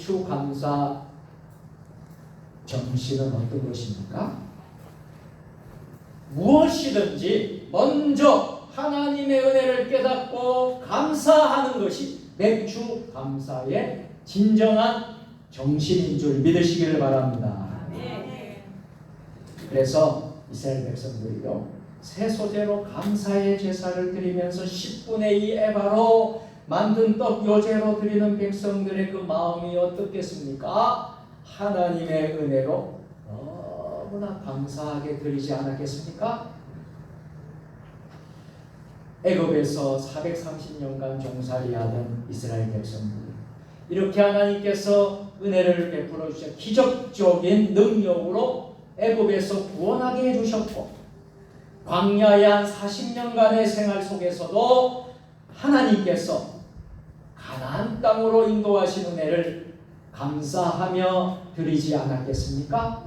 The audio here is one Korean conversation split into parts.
맥주 감사 정신은 어떤 것입니까? 무엇이든지 먼저 하나님의 은혜를 깨닫고 감사하는 것이 맥주 감사의 진정한 정신인 줄 믿으시기를 바랍니다. 그래서 이스라엘 백성들이요, 새 소재로 감사의 제사를 드리면서 10분의 2 에바로 만든 떡 요제로 드리는 백성들의 그 마음이 어떻겠습니까? 하나님의 은혜로 너무나 감사하게 드리지 않았겠습니까? 애굽에서 430년간 종살이하던 이스라엘 백성들, 이렇게 하나님께서 은혜를 베풀어 주셔 기적적인 능력으로 애굽에서 구원하게 해주셨고, 광야의 한 40년간의 생활 속에서도 하나님께서 가나안 땅으로 인도하신 은혜를 감사하며 드리지 않았겠습니까?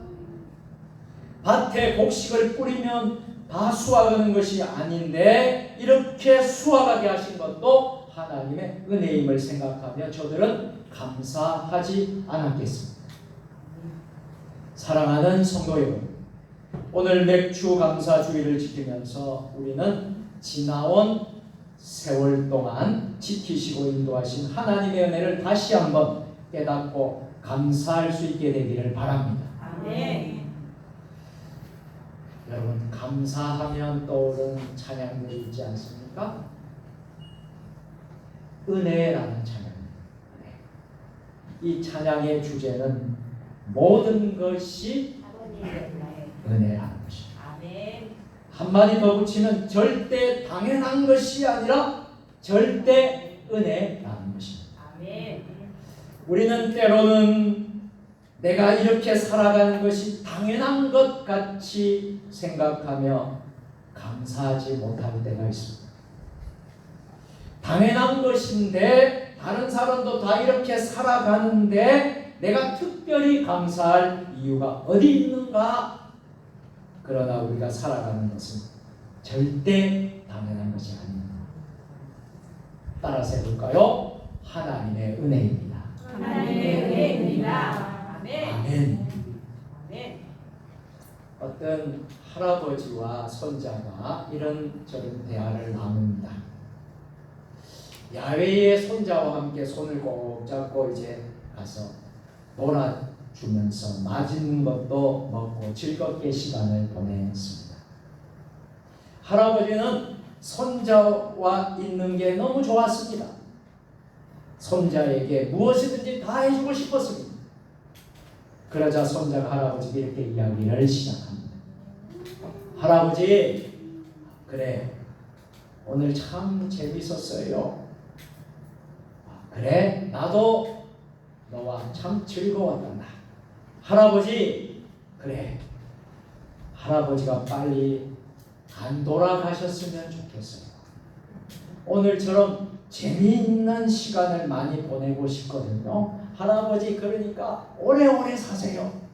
밭에 곡식을 뿌리면 다 수확하는 것이 아닌데 이렇게 수확하게 하신 것도 하나님의 은혜임을 생각하며 저들은 감사하지 않았겠습니다. 사랑하는 성도 여러분, 오늘 맥주 감사 주일을 지키면서 우리는 지나온 세월 동안 지키시고 인도하신 하나님의 은혜를 다시 한번 깨닫고 감사할 수 있게 되기를 바랍니다. 아멘. 여러분, 감사하면 떠오르는 찬양들이 있지 않습니까? 은혜라는 찬양입니다. 이 찬양의 주제는 모든 것이 은혜라는 것입니다. 아멘. 한마디 더 붙이면 절대 당연한 것이 아니라 절대 은혜라는 것입니다. 아멘. 우리는 때로는 내가 이렇게 살아가는 것이 당연한 것 같이 생각하며 감사하지 못할 때가 있습니다. 당연한 것인데 다른 사람도 다 이렇게 살아가는데 내가 특별히 감사할 이유가 어디 있는가? 그러나 우리가 살아가는 것은 절대 당연한 것이 아닙니다. 따라서 해볼까요? 하나님의 은혜입니다. 하나님의 은혜입니다. 아멘. 아멘. 어떤 할아버지와 손자가 이런저런 대화를 나눕니다. 야외에 손자와 함께 손을 꼭 잡고 이제 가서 놀아주면서 맛있는 것도 먹고 즐겁게 시간을 보냈습니다. 할아버지는 손자와 있는 게 너무 좋았습니다. 손자에게 무엇이든지 다 해주고 싶었습니다. 그러자 손자가 할아버지에게 이렇게 이야기를 시작합니다. 할아버지, 그래, 오늘 참 재밌었어요. 그래, 나도 너와 참 즐거웠단다. 할아버지, 그래, 할아버지가 빨리 안 돌아가셨으면 좋겠어요. 오늘처럼 재미있는 시간을 많이 보내고 싶거든요. 할아버지, 그러니까 오래오래 사세요.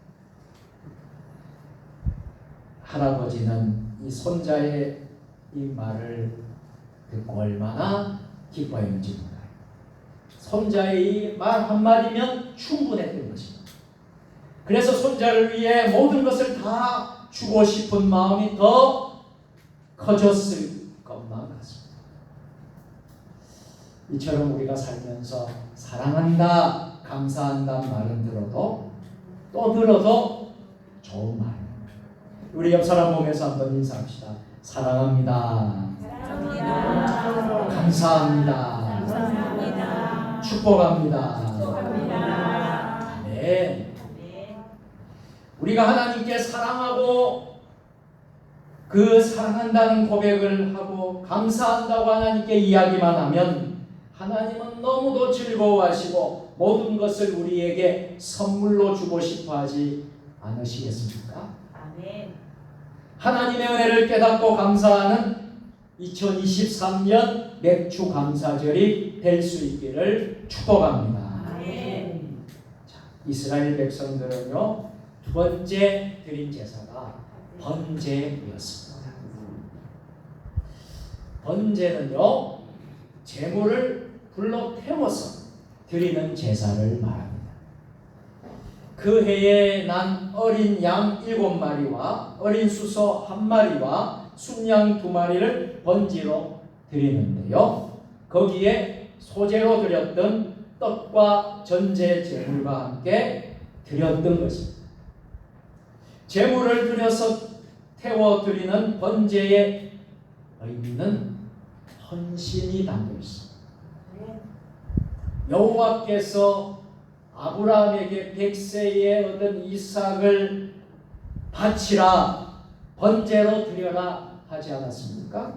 할아버지는 이 손자의 이 말을 듣고 얼마나 기뻐했는지 몰라요. 손자의 이 말 한마디면 충분했던 것입니다. 그래서 손자를 위해 모든 것을 다 주고 싶은 마음이 더 커졌을 것만 같습니다. 이처럼 우리가 살면서 사랑한다, 감사한다 말은 들어도 또 들어도 좋은 말입니다. 우리 옆 사람 보면서 한번 인사합시다. 사랑합니다. 사랑합니다. 감사합니다. 감사합니다. 축복합니다. 축복합니다. 네. 우리가 하나님께 사랑하고 그 사랑한다는 고백을 하고 감사한다고 하나님께 이야기만 하면 하나님은 너무도 즐거워하시고 모든 것을 우리에게 선물로 주고 싶어 하지 않으시겠습니까? 아멘. 하나님의 은혜를 깨닫고 감사하는 2023년 맥주 감사절이 될 수 있기를 축복합니다. 아멘. 자, 이스라엘 백성들은요, 두 번째 드린 제사가 번제였습니다. 번제는요, 제물을 불러 태워서 드리는 제사를 말합니다. 그 해에 난 어린 양 7마리와 어린 수소 1마리와 순양 2마리를 번제로 드리는데요. 거기에 소제로 드렸던 떡과 전제 제물과 함께 드렸던 것입니다. 제물을 드려서 태워 드리는 번제의 의미는 헌신이 담겨 있습니다. 여호와께서 아브라함에게 100세의 얻은 이삭을 바치라, 번제로 드려라 하지 않았습니까?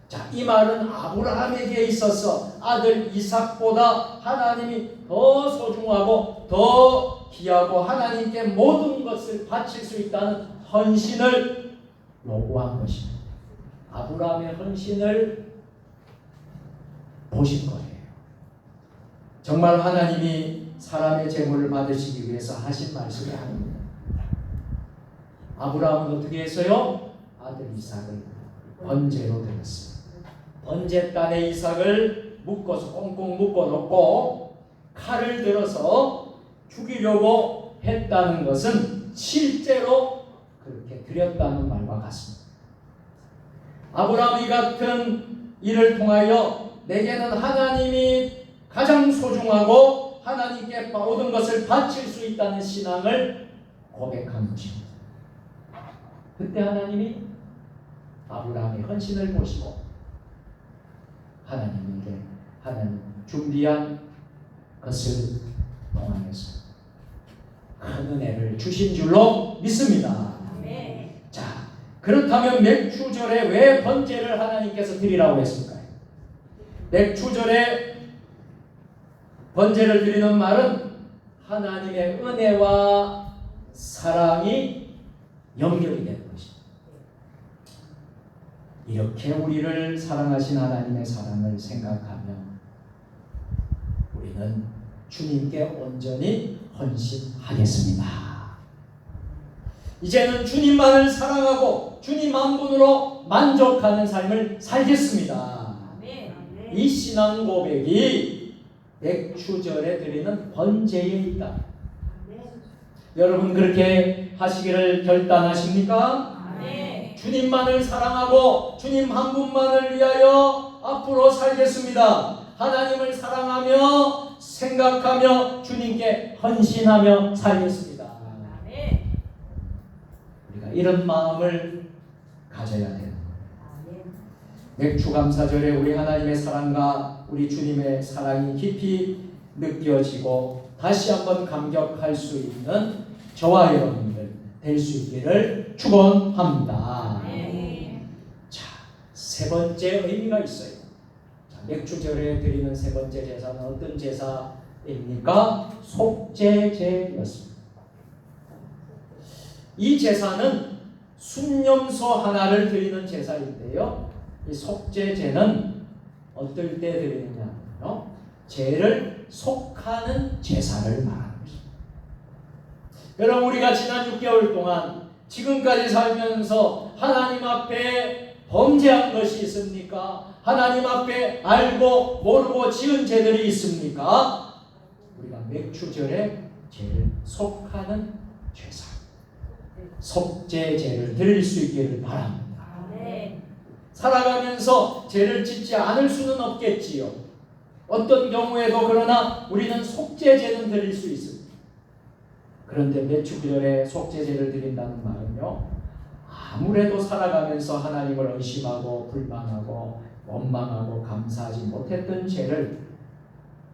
자, 이 말은 아브라함에게 있어서 아들 이삭보다 하나님이 더 소중하고 더 귀하고 하나님께 모든 것을 바칠 수 있다는 헌신을 요구한 것입니다. 아브라함의 헌신을 보신 거예요. 정말 하나님이 사람의 제물을 받으시기 위해서 하신 말씀이 아닙니다. 아브라함은 어떻게 했어요? 아들 이삭을 번제로 드렸어요. 번제단에 이삭을 묶어서 꽁꽁 묶어놓고 칼을 들어서 죽이려고 했다는 것은 실제로 그렇게 드렸다는 말과 같습니다. 아브라함이 같은 일을 통하여 내게는 하나님이 가장 소중하고 하나님께 모든 것을 바칠 수 있다는 신앙을 고백한 것입니다. 그때 하나님이 아브라함의 헌신을 보시고 하나님에게 하나님 준비한 것을 통하여서 큰 은혜를 주신 줄로 믿습니다. 네. 자, 그렇다면 맥추절에 왜 번제를 하나님께서 드리라고 했을까요? 맥추절에 번제를 드리는 말은 하나님의 은혜와 사랑이 연결이 되는 것입니다. 이렇게 우리를 사랑하신 하나님의 사랑을 생각하면 우리는 주님께 온전히 헌신하겠습니다. 이제는 주님만을 사랑하고 주님 한 분으로 만족하는 삶을 살겠습니다. 이 신앙 고백이 맥추절에 드리는 번제에 있다. 여러분 그렇게 하시기를 결단하십니까? 주님만을 사랑하고 주님 한 분만을 위하여 앞으로 살겠습니다. 하나님을 사랑하며 생각하며 주님께 헌신하며 살겠습니다. 우리가 이런 마음을 가져야 돼요. 맥추감사절에 우리 하나님의 사랑과 우리 주님의 사랑이 깊이 느껴지고 다시 한번 감격할 수 있는 저와 여러분들 될 수 있기를 축원합니다. 자, 세 번째 의미가 있어요. 자, 맥추절에 드리는 세 번째 제사는 어떤 제사입니까? 속죄제였습니다. 이 제사는 순념소 하나를 드리는 제사인데요. 이 속죄제는 어떨 때 드리느냐면요, 죄를 속하는 제사를 말하는 것입니다. 여러분 우리가 지난 6개월 동안 지금까지 살면서 하나님 앞에 범죄한 것이 있습니까? 하나님 앞에 알고 모르고 지은 죄들이 있습니까? 우리가 맥추절에 죄를 속하는 제사, 속죄제를 드릴 수 있기를 바랍니다. 살아가면서 죄를 짓지 않을 수는 없겠지요. 어떤 경우에도 그러나 우리는 속죄제는 드릴 수 있습니다. 그런데 맥추절에 속죄제를 드린다는 말은요, 아무래도 살아가면서 하나님을 의심하고 불만하고 원망하고 감사하지 못했던 죄를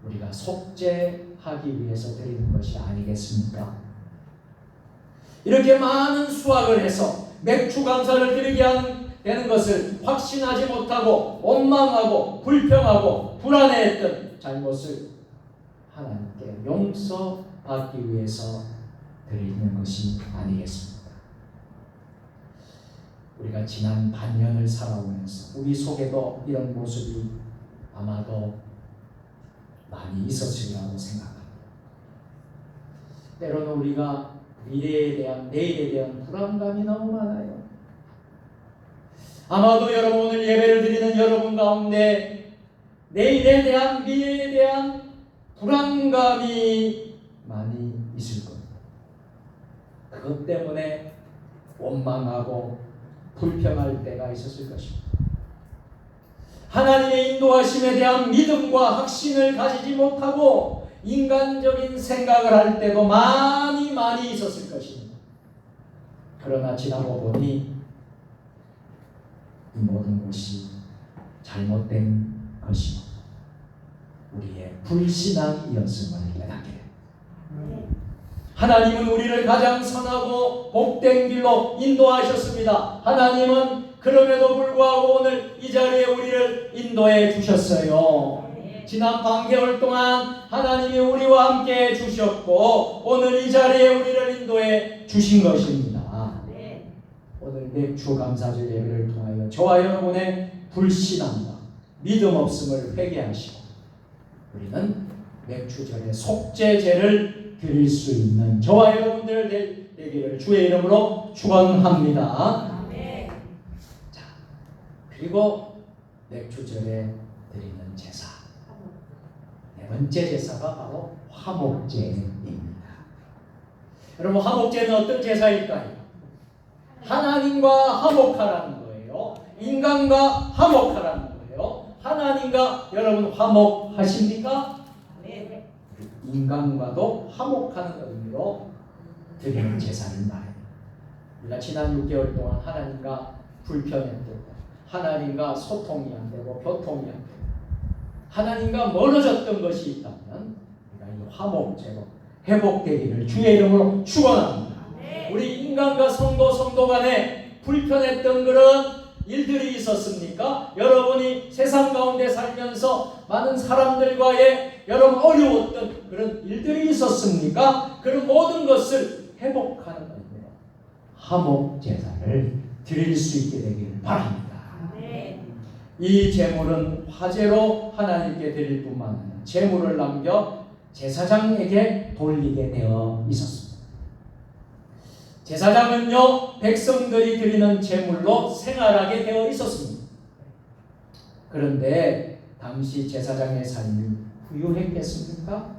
우리가 속죄하기 위해서 드리는 것이 아니겠습니까? 이렇게 많은 수확을 해서 맥추 감사를 드리게 되는 것을 확신하지 못하고 원망하고 불평하고 불안해했던 잘못을 하나님께 용서받기 위해서 드리는 것이 아니겠습니까? 우리가 지난 반년을 살아오면서 우리 속에도 이런 모습이 아마도 많이 있었으리라고 생각합니다. 때로는 우리가 미래에 대한, 내일에 대한 불안감이 너무 많아요. 아마도 여러분 오늘 예배를 드리는 여러분 가운데 내일에 대한, 미래에 대한 불안감이 많이 있을 겁니다. 그것 때문에 원망하고 불평할 때가 있었을 것입니다. 하나님의 인도하심에 대한 믿음과 확신을 가지지 못하고 인간적인 생각을 할 때도 많이 있었을 것입니다. 그러나 지나고 보니 이 모든 것이 잘못된 것이고 우리의 불신앙이었음을 깨닫게 됩니다. 하나님은 우리를 가장 선하고 복된 길로 인도하셨습니다. 하나님은 그럼에도 불구하고 오늘 이 자리에 우리를 인도해 주셨어요. 지난 반개월 동안 하나님이 우리와 함께 해 주셨고 오늘 이 자리에 우리를 인도해 주신 것입니다. 오늘 맥주 감사절 예배를 통하여 저와 여러분의 불신앙과 믿음 없음을 회개하시고 우리는 맥주절의 속죄제를 드릴 수 있는 저와 여러분들 되기를 주의 이름으로 축원합니다. 자, 그리고 맥주절에 드리는 제사 네 번째 제사가 바로 화목제입니다. 여러분 화목제는 어떤 제사일까요? 하나님과 화목하라는 거예요. 인간과 화목하라는 거예요. 하나님과 여러분 화목하십니까? 네. 인간과도 화목하는 의미로 드리는 제사를 말해요. 우리가 지난 6개월 동안 하나님과 불편했고 하나님과 소통이 안 되고 교통이 안 되고 하나님과 멀어졌던 것이 있다면 우리가 이 화목제로 회복되기를 주의 이름으로 축원합니다. 우리 인간과 성도 간에 불편했던 그런 일들이 있었습니까? 여러분이 세상 가운데 살면서 많은 사람들과의 여러분 어려웠던 그런 일들이 있었습니까? 그런 모든 것을 회복하는 의미로 화목 제사를 드릴 수 있게 되기를 바랍니다. 이 제물은 화제로 하나님께 드릴 뿐만 아니라 제물을 남겨 제사장에게 돌리게 되어 있었습니다. 제사장은요 백성들이 드리는 제물로 생활하게 되어 있었습니다. 그런데 당시 제사장의 삶이 부유했겠습니까?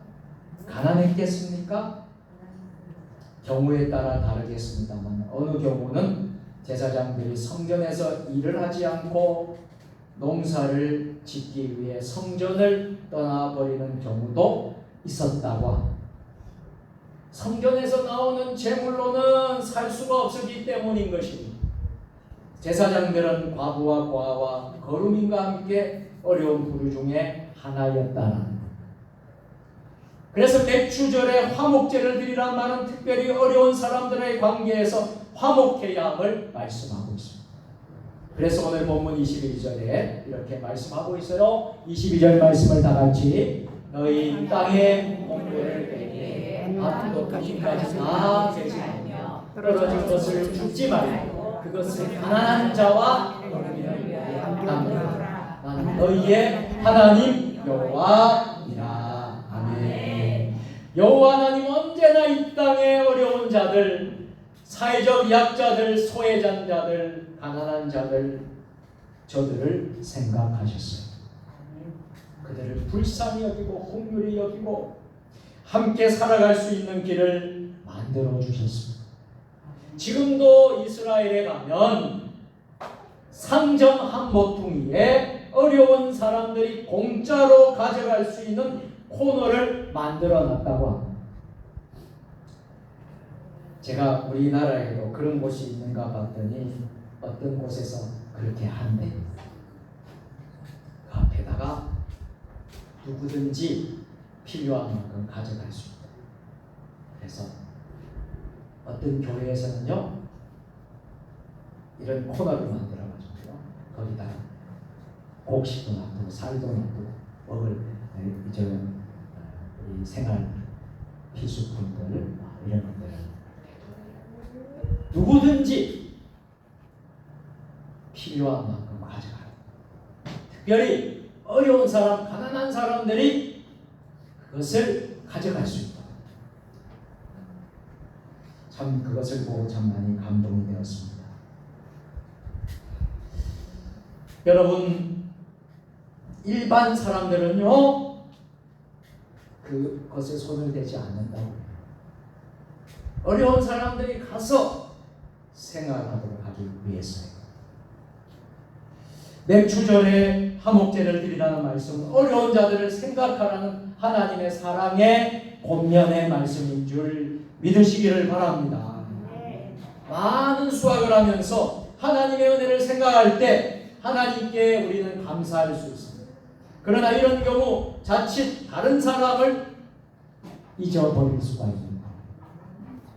가난했겠습니까? 경우에 따라 다르겠습니다만 어느 경우는 제사장들이 성전에서 일을 하지 않고 농사를 짓기 위해 성전을 떠나버리는 경우도 있었다고 합니다. 성전에서 나오는 제물로는 살 수가 없었기 때문인 것입니다. 제사장들은 과부와 고아와 거루민과 함께 어려운 부류 중에 하나였다는 것. 그래서 맥주절에 화목제를 드리란 말은 특별히 어려운 사람들의 관계에서 화목해야 함을 말씀하고 있습니다. 그래서 오늘 본문 22절에 이렇게 말씀하고 있어요. 22절 말씀을 다 같이 너희 땅에 몽골을 빼게 앞도 끝까지 다 배신하며 떨어진 것을 죽지 말고 그것을 가난한 자와 어린이를 위하여 남겨라. 나는 너희의 하나님 여호와이라. 아멘. 여호와 하나님 언제나 이 땅의 어려운 자들, 사회적 약자들, 소외된 자들, 가난한 자들, 저들을 생각하셨어요. 그들을 불쌍히 여기고 긍휼히 여기고 함께 살아갈 수 있는 길을 만들어 주셨습니다. 지금도 이스라엘에 가면 상점 한 모퉁이에 어려운 사람들이 공짜로 가져갈 수 있는 코너를 만들어 놨다고 합니다. 제가 우리나라에도 그런 곳이 있는가 봤더니 어떤 곳에서 그렇게 한대. 그 앞에다가 누구든지 필요한 만큼 가져갈 수 있다. 그래서 어떤 교회에서는요 이런 코너를 만들어가지고요 거기다가 곡식도 놔두고 쌀도 놔두고 먹을 이 생활 필수품들 이런 것들을 누구든지 필요한 만큼 가져가라. 특별히 어려운 사람, 가난한 사람들이 그것을 가져갈 수 있다. 참 그것을 보고 참 많이 감동이 되었습니다. 여러분, 일반 사람들은요 그것에 손을 대지 않는다고. 어려운 사람들이 가서 생활하도록 하기 위해서예요. 맥추절에 화목제를 드리라는 말씀은 어려운 자들을 생각하라는 하나님의 사랑의 권면의 말씀인 줄 믿으시기를 바랍니다. 많은 수학을 하면서 하나님의 은혜를 생각할 때 하나님께 우리는 감사할 수 있습니다. 그러나 이런 경우 자칫 다른 사람을 잊어버릴 수가 있습니다.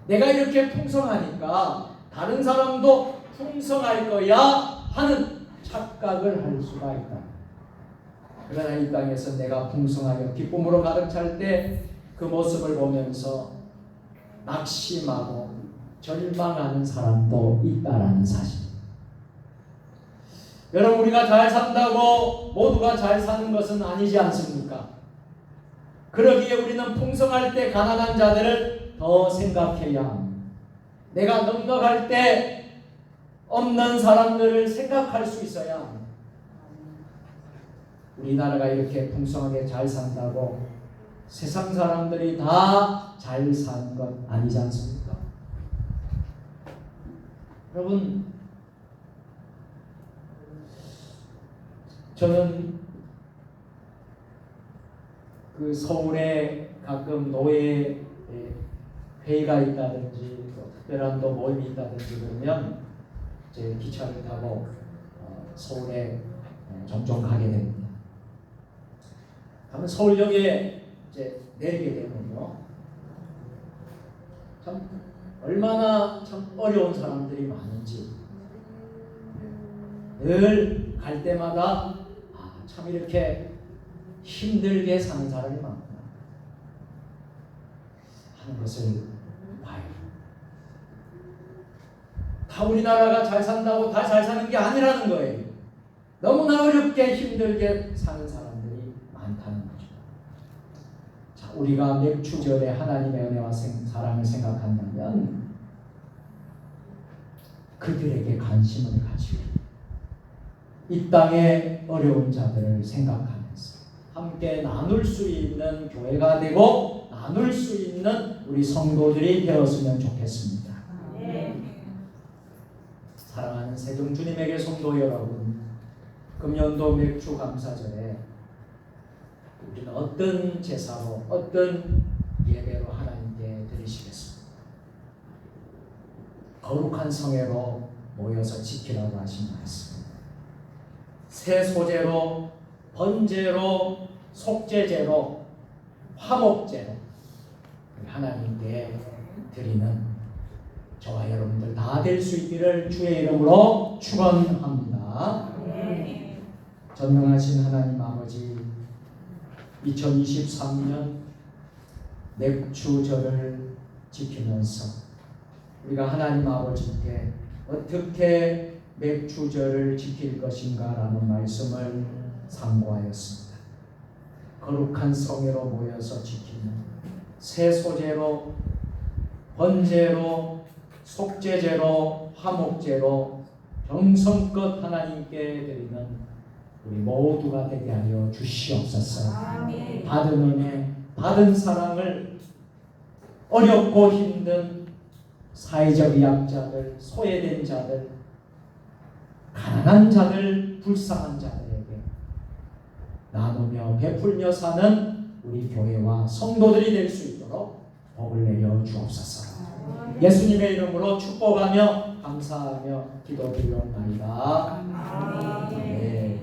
내가 이렇게 풍성하니까 다른 사람도 풍성할 거야 하는 착각을 할 수가 있다. 그러나 이 땅에서 내가 풍성하여 기쁨으로 가득 찰 때 그 모습을 보면서 낙심하고 절망하는 사람도 있다라는 사실. 여러분, 우리가 잘 산다고 모두가 잘 사는 것은 아니지 않습니까? 그러기에 우리는 풍성할 때 가난한 자들을 더 생각해야 합니다. 내가 넉넉할 때 없는 사람들을 생각할 수 있어야 합니다. 우리나라가 이렇게 풍성하게 잘 산다고 세상 사람들이 다 잘 사는 것 아니지 않습니까? 여러분, 저는 그 서울에 가끔 노예 회의가 있다든지 또 특별한 또 모임이 있다든지 그러면 제 기차를 타고 서울에 종종 가게 됩니다. 가면 서울역에 이제 내리게 되면요, 참 얼마나 참 어려운 사람들이 많은지 늘 갈 때마다 참 이렇게 힘들게 사는 사람이 많구나 하는 것을 봐요. 다 우리나라가 잘 산다고 다 잘 사는 게 아니라는 거예요. 너무나 어렵게 힘들게 사는 사람들이 많다는 거죠. 자, 우리가 맥추절에 하나님의 은혜와 사랑을 생각한다면 그들에게 관심을 가지고 이 땅의 어려운 자들을 생각하면서 함께 나눌 수 있는 교회가 되고 나눌 수 있는 우리 성도들이 되었으면 좋겠습니다. 사랑하는 세종 주님에게 성도 여러분, 금년도 맥주 감사절에 우리는 어떤 제사로 어떤 예배로 하나님께 드리시겠습니까? 거룩한 성회로 모여서 지키라고 하신 말씀. 새 소제로, 번제로, 속죄제로, 화목제로 하나님께 드리는 저와 여러분들 다 될 수 있기를 주의 이름으로 축원합니다. 전능하신 하나님 아버지, 2023년 맥주절을 지키면서 우리가 하나님 아버지께 어떻게 맥주절을 지킬 것인가라는 말씀을 상고하였습니다. 거룩한 성회로 모여서 지키는 새 소제로, 번제로, 속죄제로, 화목제로 정성껏 하나님께 드리는 우리 모두가 되게 하여 주시옵소서. 아멘. 받은 은혜, 받은 사랑을 어렵고 힘든 사회적 약자들, 소외된 자들, 가난한 자들, 불쌍한 자들에게 나누며 베풀며 사는 우리 교회와 성도들이 될 수 있도록 복을 내려 주옵소서. 예수님의 이름으로 축복하며 감사하며 기도드리옵나이다. 아멘.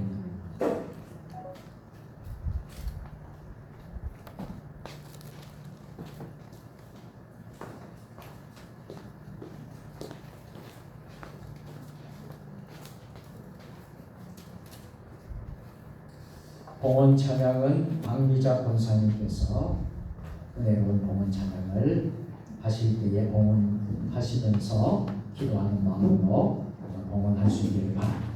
봉헌 찬양은 박미자 권사님께서 은혜로운 봉헌 찬양을 하실 때에 봉헌하시면서 기도하는 마음으로 봉헌할 수 있기를 바랍니다.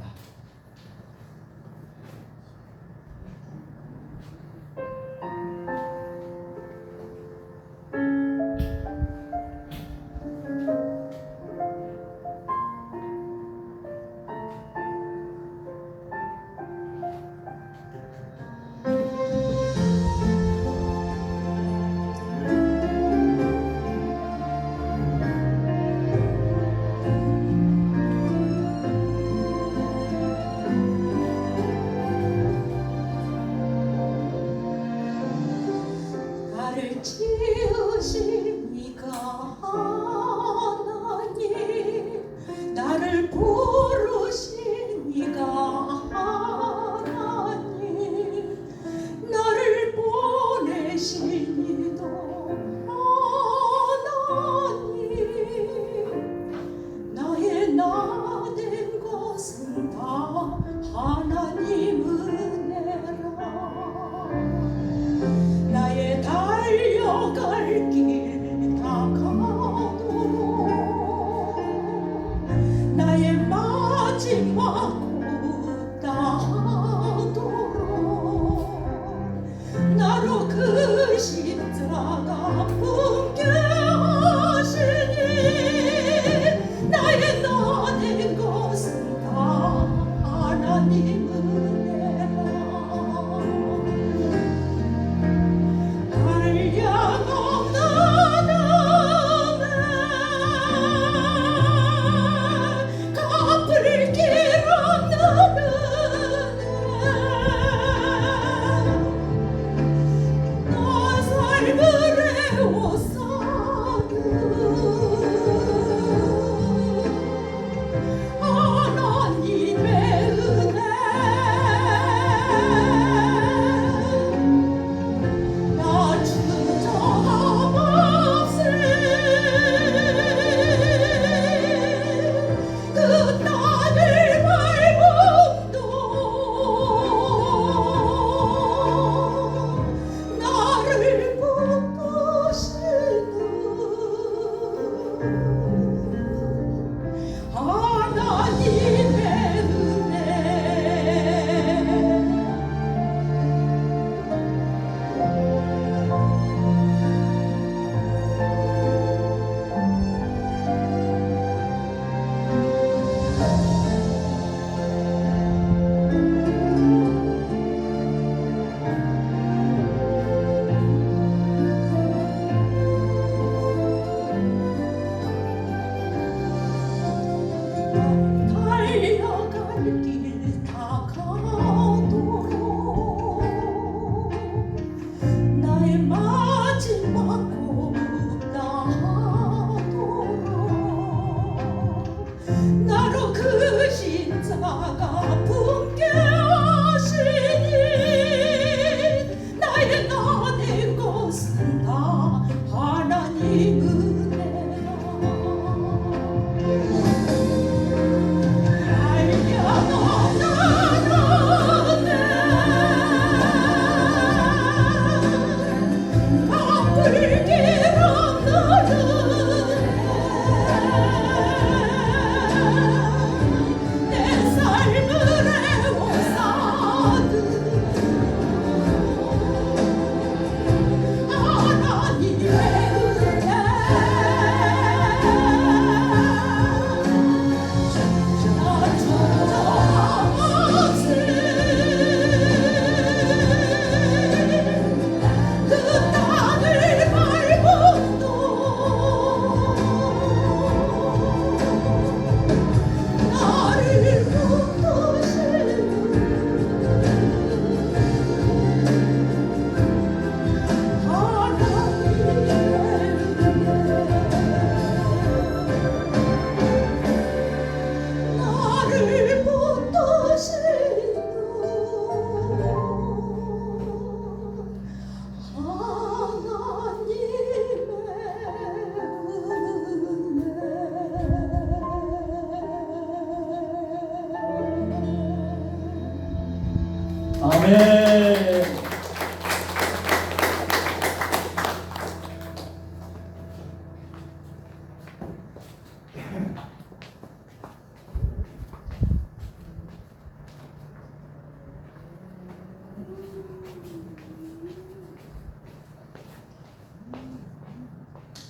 아멘.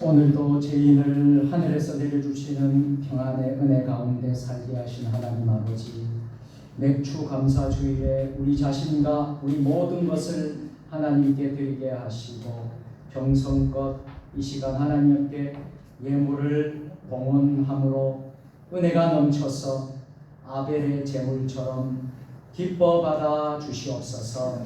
오늘도 죄인을 하늘에서 내려주시는 평안의 은혜 가운데 살게 하신 하나님 아버지, 맥주 감사주일에 우리 자신과 우리 모든 것을 하나님께 드리게 하시고 정성껏 이 시간 하나님께 예물을 봉헌함으로 은혜가 넘쳐서 아벨의 제물처럼 기뻐 받아 주시옵소서.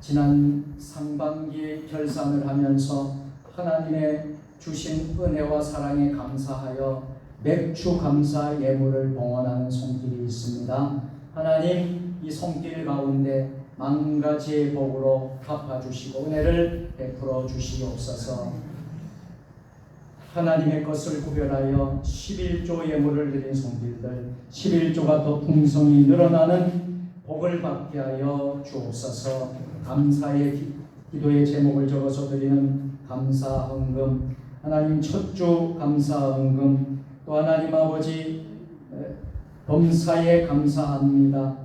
지난 상반기 결산을 하면서 하나님의 주신 은혜와 사랑에 감사하여 맥주 감사 예물을 봉헌하는 손길이 있습니다. 하나님, 이 손길 가운데 만 가지의 복으로 갚아주시고 은혜를 베풀어 주시옵소서. 하나님의 것을 구별하여 11조 예물을 드린 손길들, 11조가 더 풍성히 늘어나는 복을 받게 하여 주옵소서. 감사의 기도의 제목을 적어서 드리는 감사 헌금, 하나님 첫 주 감사 헌금, 또 하나님 아버지 범사에 감사합니다.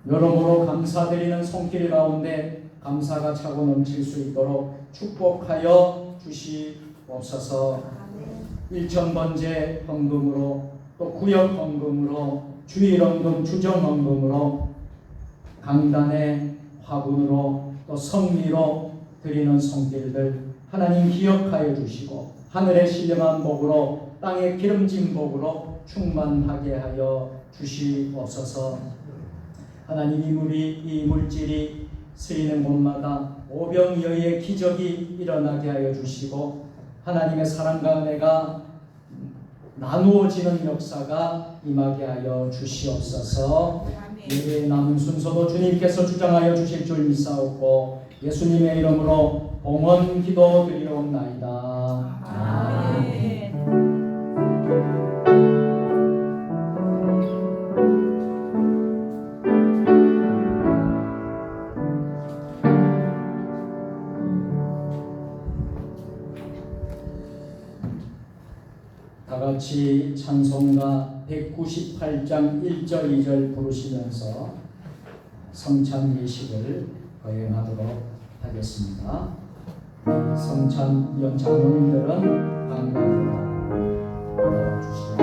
여러모로 감사드리는 손길 가운데 감사가 차고 넘칠 수 있도록 축복하여 주시옵소서. 1,000번째 헌금으로, 또 구역 헌금으로, 주일 헌금, 주정 헌금으로, 강단의 화분으로, 또 성미로 드리는 손길들 하나님 기억하여 주시고 하늘의 신령한 복으로 땅의 기름진 복으로 충만하게 하여 주시옵소서. 하나님, 이 물질이 쓰이는 곳마다 오병이어의 기적이 일어나게 하여 주시고 하나님의 사랑과 은혜가 나누어지는 역사가 임하게 하여 주시옵소서. 예배의 남은 순서도 주님께서 주장하여 주실 줄 믿사옵고 예수님의 이름으로 봉헌 기도 드리옵나이다. 아멘. 다 같이 찬송가 198장 1절 2절 부르시면서 성찬 예식을 거행하도록 하겠습니다. 성찬 장로님들은 방방으로 나와주시고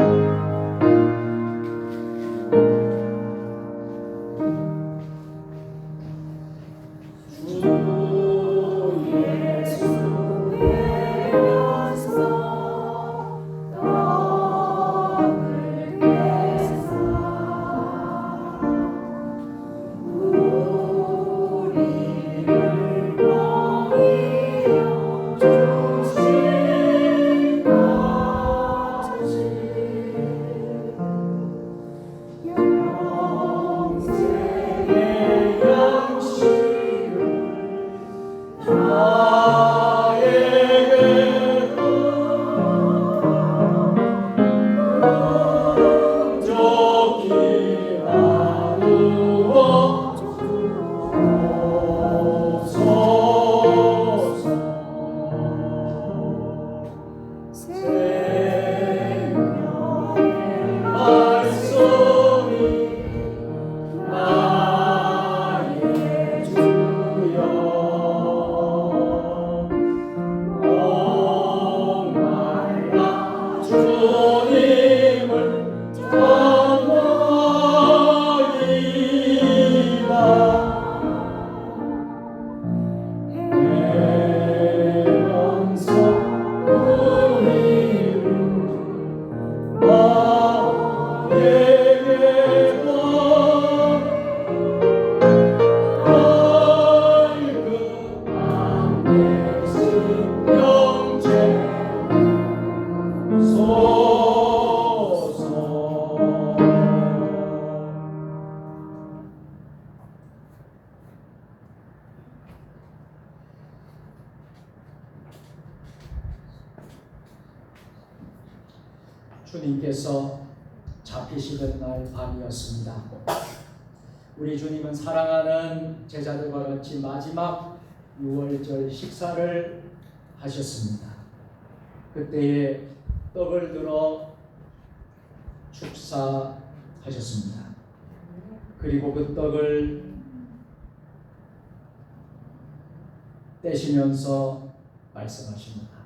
주님께서 잡히시던 날 밤이었습니다. 우리 주님은 사랑하는 제자들과 같이 마지막 6월절 식사를 하셨습니다. 그때에 떡을 들어 축사하셨습니다. 그리고 그 떡을 떼시면서 말씀하십니다.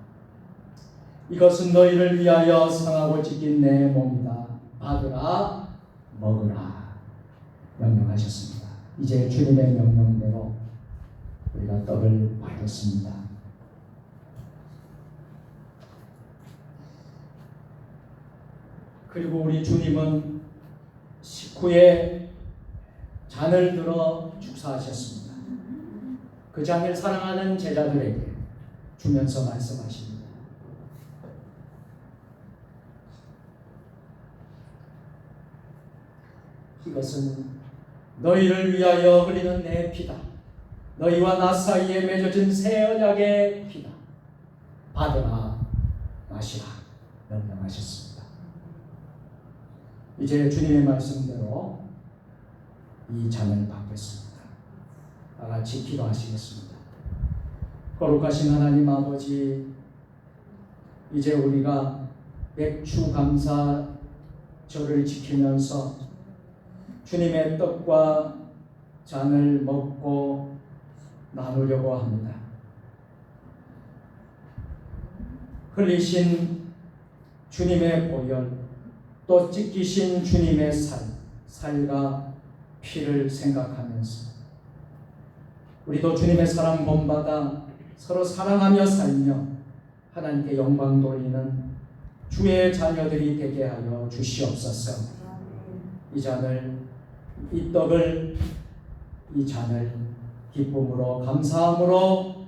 이것은 너희를 위하여 상하고 찢긴 내 몸이다. 받으라 먹으라 명령하셨습니다. 이제 주님의 명령대로 우리가 떡을 받았습니다. 그리고 우리 주님은 식후에 잔을 들어 축사하셨습니다. 그 잔을 사랑하는 제자들에게 주면서 말씀하십니다. 이것은 너희를 위하여 흘리는 내 피다. 너희와 나 사이에 맺어진 새 언약의 피다. 받으라 마시라 명령하셨습니다. 이제 주님의 말씀대로 이 잔을 받겠습니다. 다 같이 기도하시겠습니다. 거룩하신 하나님 아버지, 이제 우리가 맥주 감사절을 지키면서 주님의 떡과 잔을 먹고 나누려고 합니다. 흘리신 주님의 보혈, 또 찢기신 주님의 살과 피를 생각하면서 우리도 주님의 사랑 본받아 서로 사랑하며 살며 하나님께 영광 돌리는 주의 자녀들이 되게 하여 주시옵소서. 이 떡을, 이 잔을 기쁨으로 감사함으로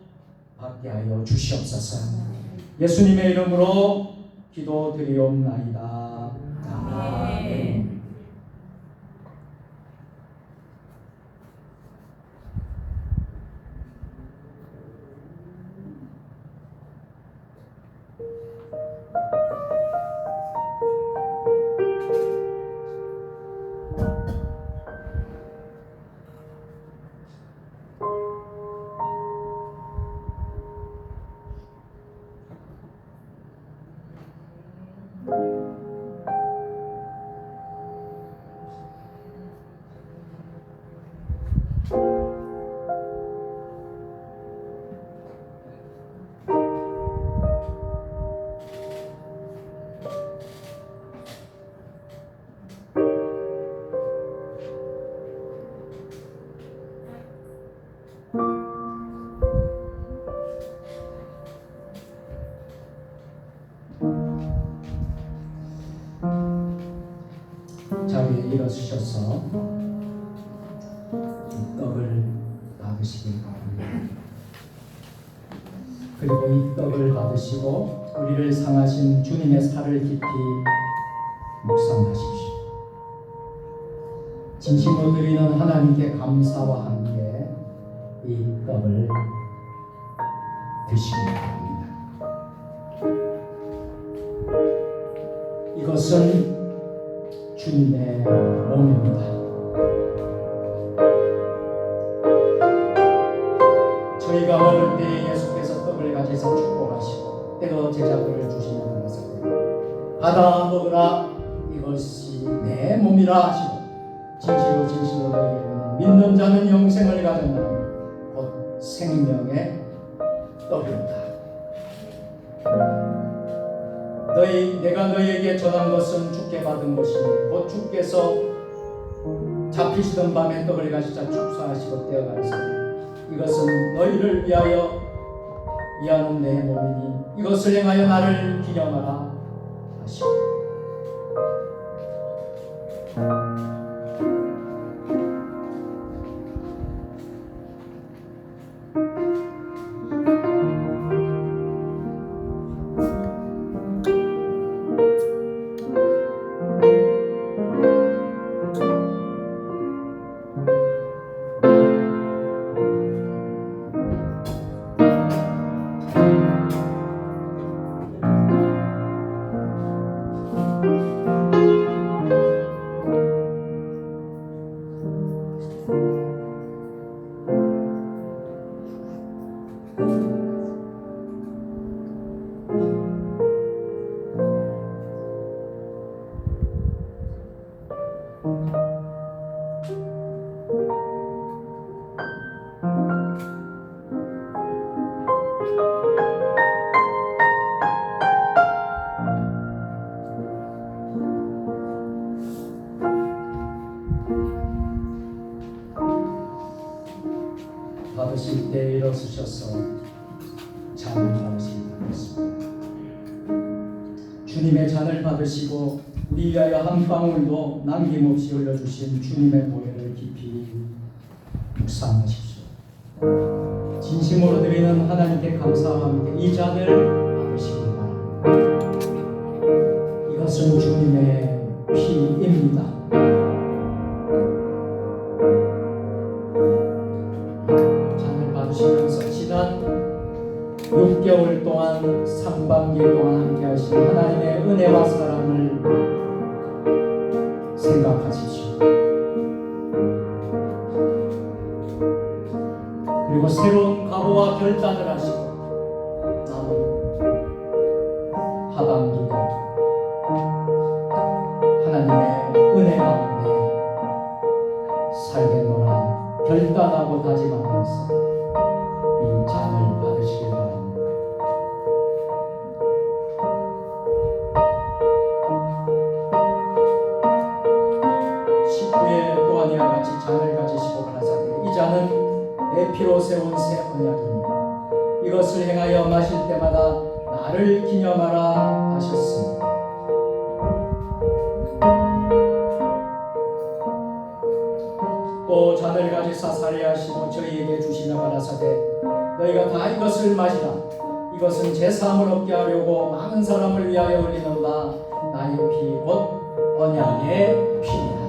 받게 하여 주시옵소서. 예수님의 이름으로 기도드리옵나이다. 아멘. 자리에 일어서셔서 이 떡을 받으시길 바랍니다. 그리고 이 떡을 받으시고 우리를 상하신 주님의 살을 깊이 묵상하십시오. 진심으로 드리는 하나님께 감사와 함께 이 떡을 드시기 바랍니다. 이것은 주님의 몸입니다. 저희가 먹을 때 예수께서 떡을 가지사 축복하시고 때로 제자들을 주시며 가라사대 받아 먹으라 이것이 내 몸이라 하시고 진실로 너희에게 믿는 자는 영생을 가졌나니 곧 생명의 떡이로다. 내가 너희에게 전한 것은 주께 받은 것이니 곧 주께서 잡히시던 밤에 떡을 가지사 축사하시고 떼어가시되 이것은 너희를 위하여 이하는 내 몸이니 이것을 행하여 나를 기념하라 하시고 일어서셔서 잔을 받으시기 바랍니다. 주님의 잔을 받으시고 우리 위하여 한 방울도 남김없이 흘려주신 주님의 보혈을 깊이 묵상하십시오. 진심으로 드리는 하나님께 감사와 함께 이 잔을 받으시기 바랍니다. 이것은 주님의 피입니다. 잔을 받으시면서 지난 6개월 동안 상반기 동안 함께 하신 하나님의 은혜와 사랑을 생각하십시오. 그리고 새로운 각오와 결단을 하시고 남은 하반기도 하나님의 은혜 가운데 살겠노라 결단하고 다짐하면서 이 잔을 받으시길 바랍니다. 십구에 또한 이와 같이 잔을 가지시고 가라사대 이 잔은 내 피로 세운 새 언약이니 이것을 행하여 마실 때마다 나를 기념하라 하셨습니다. 또 잔을 가지사 살해하시고 저희에게 주시며 가라사대 너희가 다 이것을 마시라. 이것은 제 사함을 얻게 하려고 많은 사람을 위하여 흘리는 바 나의 피 곧 언약의 피니라.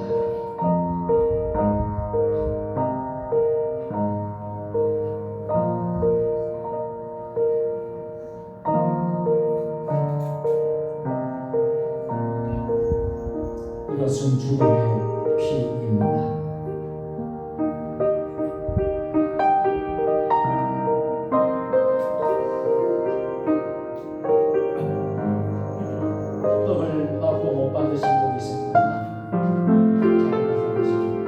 이것은 주님의 피입니다. 떡을 받고 못 받으신 분이 있습니다. 잘 받으십니다.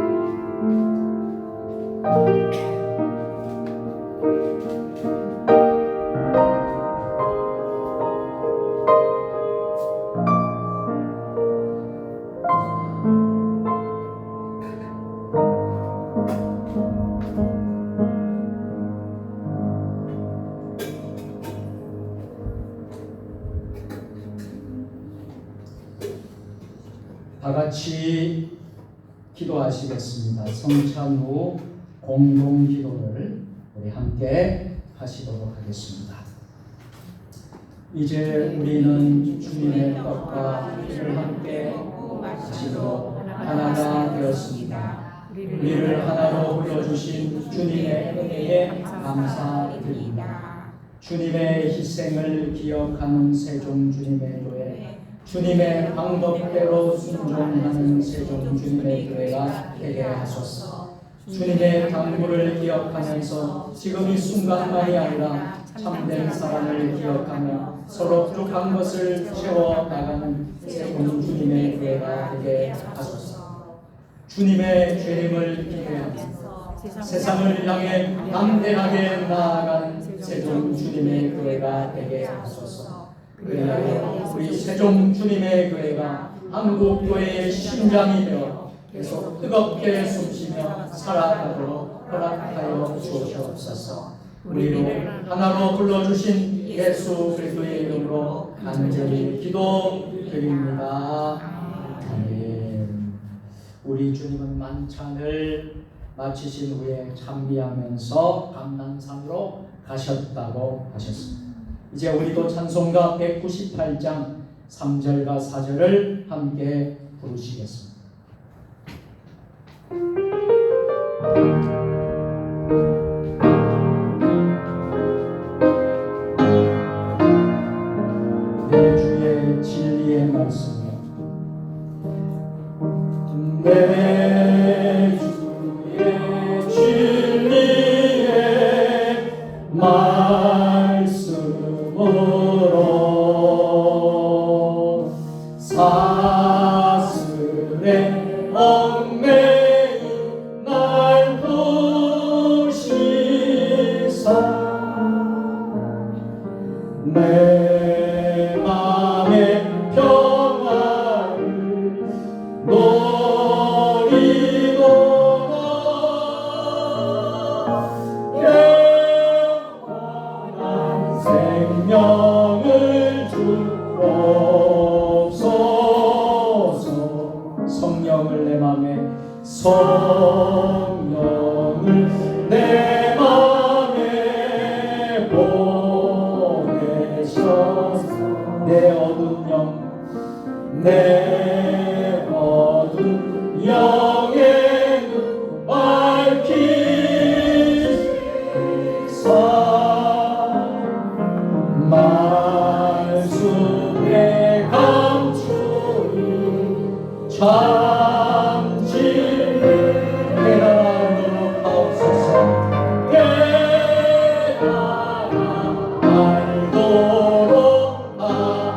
다 같이 기도하시겠습니다. 성찬 후 공동 기도를 우리 함께 하시도록 하겠습니다. 이제 우리는 주님의 떡과 피를 함께 마시도록 하나가 되었습니다. 우리를 하나로 불러주신 주님의 은혜에 감사드립니다. 주님의 희생을 기억하는 세종 주님의 교회, 주님의 방법대로 순종하는 세종 주님의 교회가 되게 하소서. 주님의 당부를 기억하면서 지금 이 순간만이 아니라 참된 사랑을 기억하며 서로 부족한 것을 채워나가는 세종 주님의 교회가 되게 하소서. 주님의 죄임을 기대하며 세상을 향해 담대하게 나아가는 세종 주님의 교회가 되게 하소서. 그리하여 우리 세종 주님의 교회가 한국 교회의 심장이 되어 계속 뜨겁게 숨쉬며 살아가도록 허락하여 주옵소서. 우리를 하나로 불러주신 예수 그리스도의 이름으로 간절히 기도드립니다. 아멘. 우리 주님은 만찬을 마치신 후에 찬미하면서 감난산으로 가셨다고 하셨습니다. 이제 우리도 찬송가 198장 3절과 4절을 함께 부르시겠습니다. 내 주의 진리의 말씀이여 내 주의 진리의 말씀으로 사슬에 얽매인 날 부시사 내 맘의 평화를 노리 주옵소서. 내 어두운 영, 내 어두운 영의 눈 밝히사 말씀에 감추니 참 진리 깨달아 하옵소서. 깨달아 알도록 아멘.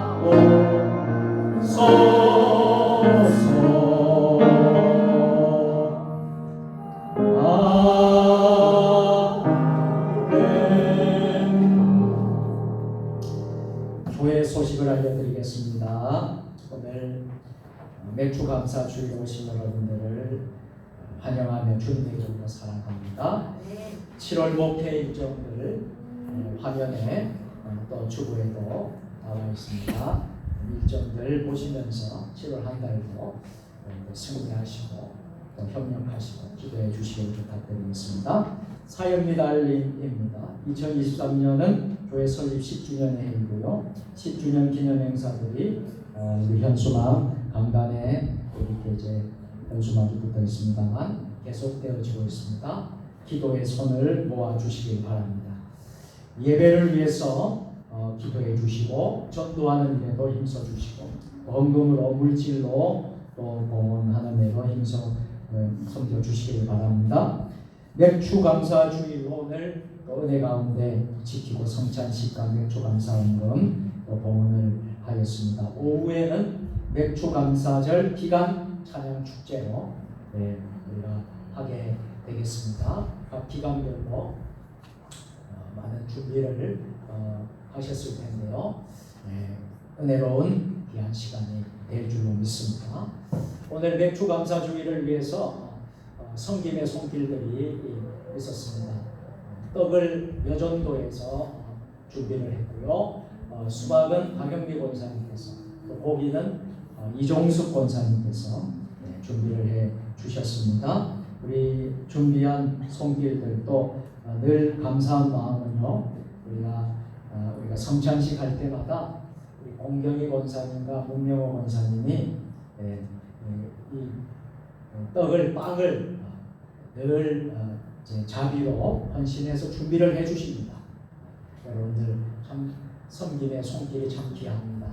교회 소식을 알려드리겠습니다. 오늘 맥주 감사 주일에 오신 여러분들을 환영하며 주님의 이름으로 사랑합니다. 7월 목회 일정들 화면에 또 주보에도 나와 있습니다. 일정들 보시면서 7월 한 달도 승리하시고 또 협력하시고 기도해 주시길 부탁드리겠습니다. 사역니다 알림입니다. 2023년은 교회 설립 10주년 해이고요. 10주년 기념 행사들이 우리 현수막 강단에 이렇게 이제 현수막이 붙어 있습니다만 계속되어지고 있습니다. 기도의 손을 모아 주시길 바랍니다. 예배를 위해서 기도해 주시고 전도하는 일에도 힘써 주시고 헌금으로 물질로 또 봉헌하는 데로 힘써 섬겨 주시길 바랍니다. 맥주 감사 주일 오늘 은혜 가운데 지키고 성찬식과 맥주 감사 헌금 또 봉헌을 하였습니다. 오후에는 맥주 감사절 기간 찬양 축제로 우리가 하게 되겠습니다. 각 기간별로 많은 준비를 하셨을 텐데요. 은혜로운 귀한 시간이 될 줄로 믿습니다. 오늘 맥주 감사 주일을 위해서 섬김의 손길들이 있었습니다. 떡을 여전도에서 준비를 했고요. 수박은 박영미 권사님께서, 또 고기는 이종숙 권사님께서 준비를 해 주셨습니다. 우리 준비한 손길들도 늘 감사한 마음은요. 우리가 성찬식 할 때마다 우리 공경희 권사님과 문명호 권사님이 이 빵을 늘 자비로 헌신해서 준비를 해주십니다. 여러분들 참 섬김의 손길이 참 귀합니다.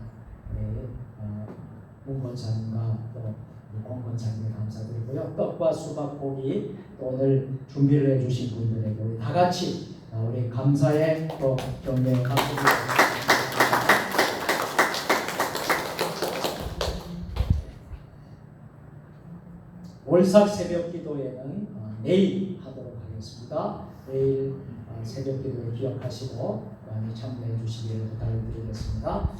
문 권사님과 또 공 권사님에 감사드리고요. 떡과 수박, 고기 또 오늘 준비를 해주신 분들에게 우리 다 같이 우리 감사의 또 경례의 박수를 월삭 새벽 기도회는 내일 하도록 하겠습니다. 내일 새벽 기도회 기억하시고 많이 참여해 주시기를 부탁드리겠습니다.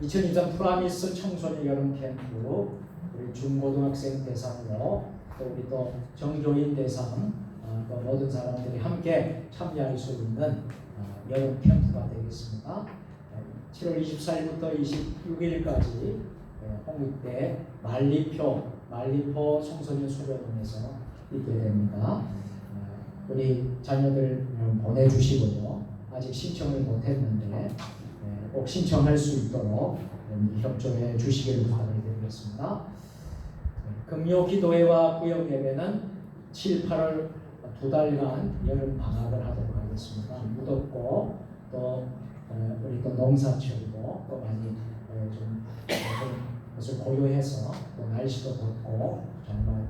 2023 프라미스 청소년 여름 캠프 우리 중고등학생 대상으로 또 우리 또 정교인 대상 또 모든 사람들이 함께 참여할 수 있는 여름 캠프가 되겠습니다. 7월 24일부터 26일까지 홍익대 말리포 청소년 수련원에서 있게 됩니다. 우리 자녀들 보내주시고요. 아직 신청을 못했는데 꼭 신청할 수 있도록 협조해 주시기를 부탁드리겠습니다. 금요 기도회와 구역 예배는 7, 8월 2달간 여름 방학을 하도록 하겠습니다. 무덥고 또 우리 또 농사철이고 또 많이 좀 것을 고려해서 또 날씨도 덥고 정말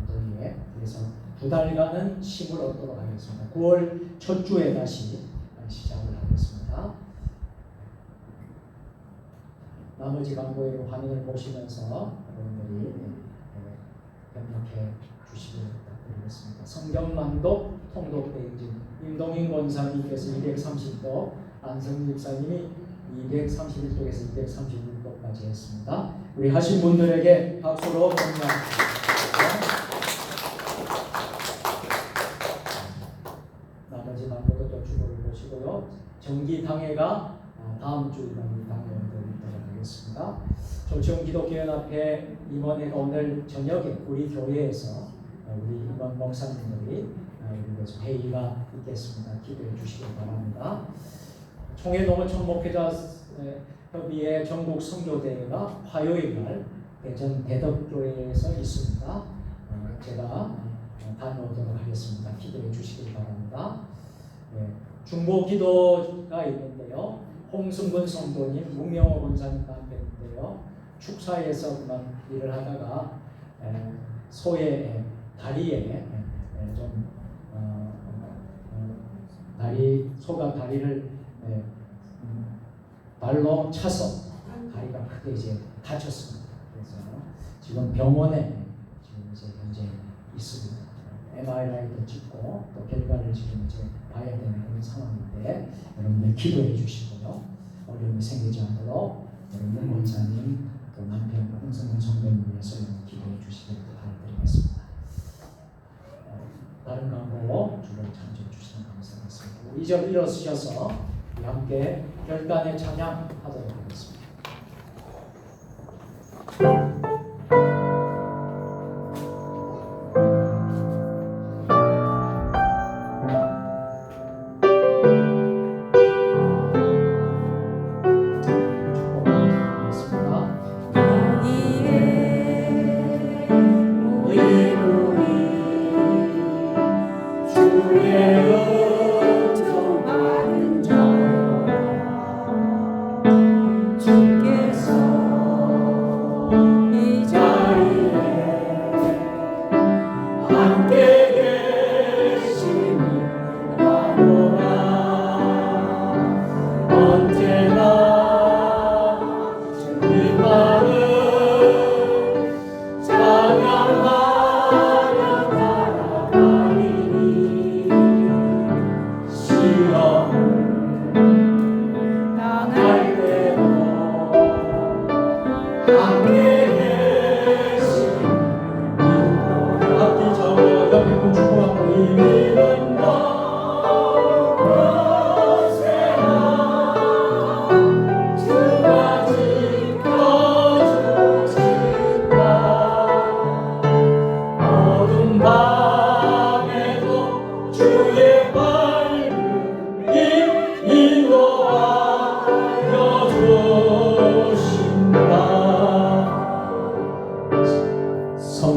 더위에 그래서 2달간은 쉼을 얻도록 하겠습니다. 9월 첫 주에 다시 시작을 하겠습니다. 나머지 광고의 화면을 보시면서 여러분들이 협력해 주시길 부탁드리겠습니다. 성경만독 통독대행진 임동인 권사님께서 230도, 안성민 집사님이 231도에서 231도까지 했습니다. 우리 하신 분들에게 박수로 격려합니다. 나머지 광고도 또 주보를 보시고요. 정기당회가 다음 주 당회원들 있도록 하겠습니다. 조청 기독교연합회 임원회가 오늘 저녁에 우리 교회에서 우리 임원 목사님들이 회의가 있겠습니다. 기도해 주시기 바랍니다. 총회 농어촌 목회자 협의회 전국 선교대회가 화요일날 대전 대덕교회에서 있습니다. 제가 다녀오도록 하겠습니다. 기도해 주시길 바랍니다. 중보 기도가 있는데요. 홍승근 성도님, 문명호 권사님 남편인데요. 축사에서 그만 일을 하다가 소의 다리에 좀 소가 다리를 발로 차서 다리가 크게 이제 다쳤습니다. 그래서 지금 병원에 지금 이제 현재 있습니다. MRI도 찍고 또 결과를 지금 이제 봐야 되는 그런 상황인데 여러분들 기도해 주시고요. 어려움이 생기지 않도록 여러분 원사님 또 남편 홍성근 성도님 위해서 기도해 주시길 바라드리겠습니다. 다른 광고 주를 참조해 주시면 감사하겠습니다. 2절 일어서셔서 함께 결단의 찬양 하도록 하겠습니다.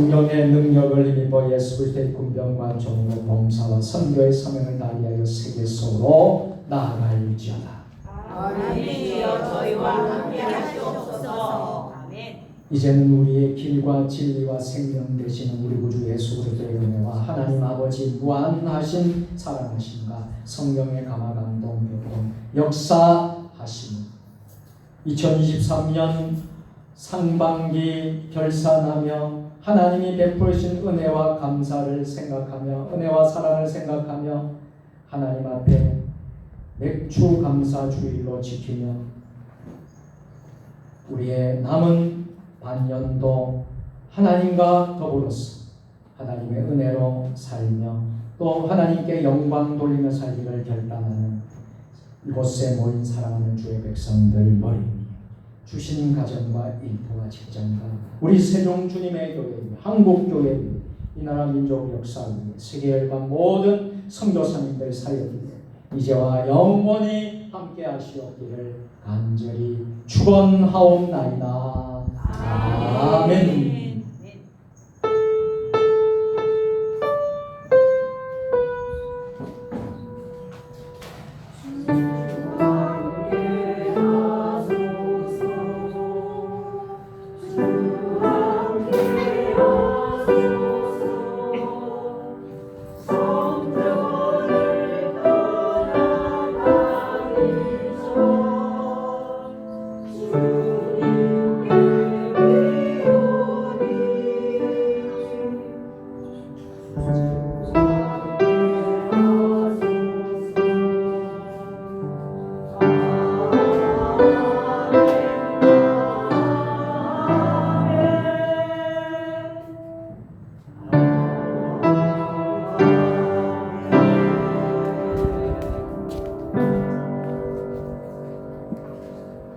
성령의 능력을 힘입어 예수 그리스도의 군병과 종로 봉사와 선교의 사명을 다하게 하여 세계 속으로 나아갈지어다. 아멘이여 저희와 함께 하시옵소서. 아멘. 이제는 우리의 길과 진리와 생명 되시는 우리 구주 예수 그리스도의 은혜와 하나님 아버지 무한하신 사랑하심과 성령의 감화감동 교통 역사하심 2023년 상반기 결산하며 하나님이 베푸신 은혜와 감사를 생각하며 은혜와 사랑을 생각하며 하나님 앞에 맥주 감사 주일로 지키며 우리의 남은 반년도 하나님과 더불어서 하나님의 은혜로 살며 또 하나님께 영광 돌리며 살기를 결단하는 이곳에 모인 사랑하는 주의 백성들 머리 위에 주신 가정과 일터와 직장과 우리 세종 주님의 교회 위에 한국교회 위에 이 나라 민족 역사 위에 세계 열방 모든 선교사님들 사역 위에 이제와 영원히 함께 하시옵기를 간절히 축원하옵나이다. 아멘.